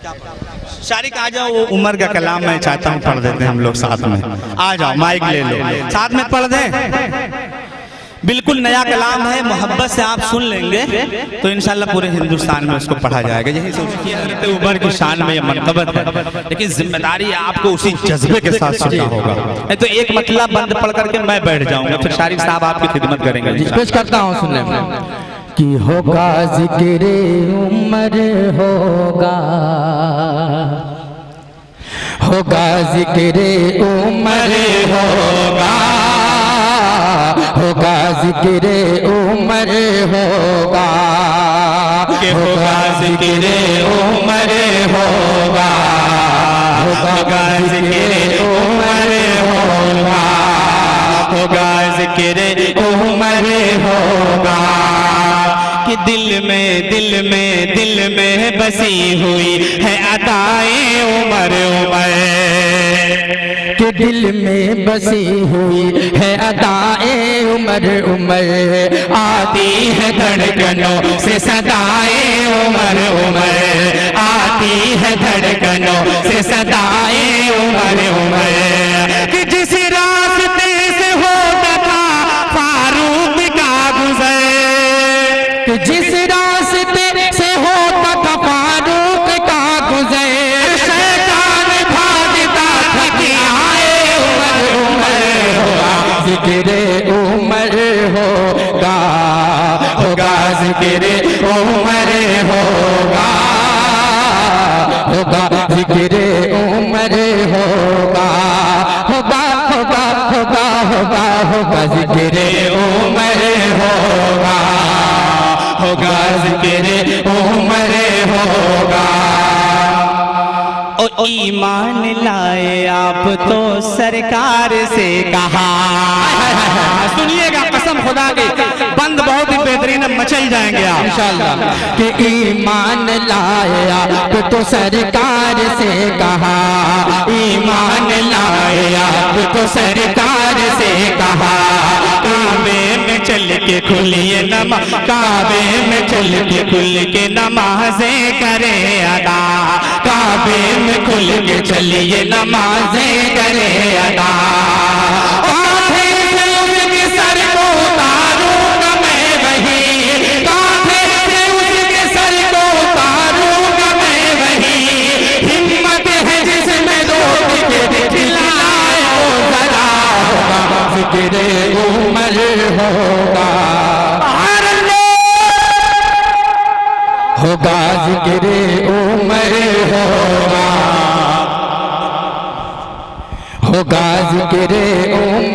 शारिक आ जाओ, वो उमर का कलाम मैं चाहता हूँ पढ़ देते हैं हम लोग साथ में। आ जाओ, माइक ले लो, साथ में पढ़ दें। बिल्कुल नया कलाम है, मोहब्बत से आप सुन लेंगे तो इंशाल्लाह पूरे हिंदुस्तान में उसको पढ़ा जाएगा। यही सोचिए उमर की शान में यह मनकबत है, लेकिन जिम्मेदारी आपको उसी जज्बे के साथ सुनना होगा। नहीं तो एक मतलब बंद पढ़ करके मैं बैठ जाऊंगा, फिर शारिक साहब आपकी खिदमत करेंगे। पेश करता हूँ सुनने में कि होगा जिक्र उमर होगा जिक्र उमर होगा जिक्र उमर होगा जिक्र उमर होगा जिक्र उमर होगा जिक्र उमर होगा कि दिल में बसी हुई है अताए उमर कि दिल में बसी हुई है अदाए उमर आती है धड़कनों से सदाए उमर आती है धड़कनों से सदाए उमर कि जिस रास्ते से होता था फारूक का गुजर कि जिस रास्ते से होता था फारूक का गुजर शैतान भागता था कि आए उमर जिक्र उमर होगा जिक्र उमर होगा जिक्र उमर होगा जिक्र उमर होगा जिक्र उमर होगा। और ईमान लाए आप तो सरकार से कहा, सुनिएगा कसम खुदा की, बंद बहुत ही बेहतरीन मचल जाएंगे आप इंशाअल्लाह। कि ईमान लाए आप तो सरकार से कहा, ईमान लाए आप तो सरकार से कहा। काबे में चल के खुलिए नमाज, काबे में चल के खुल के नमाजें करे अदा, काबे में खुल के चलिए नमाजें करे अदा। कांधे से उसके सर को उतारूंगा मैं वही, कांधे से उसके सर को उतारूंगा मैं वही। हिम्मत है जिसमें रोक के दिखलाए वो जरा, जिक्र उमर होगा जिक्र उमर होगा जिक्र उमर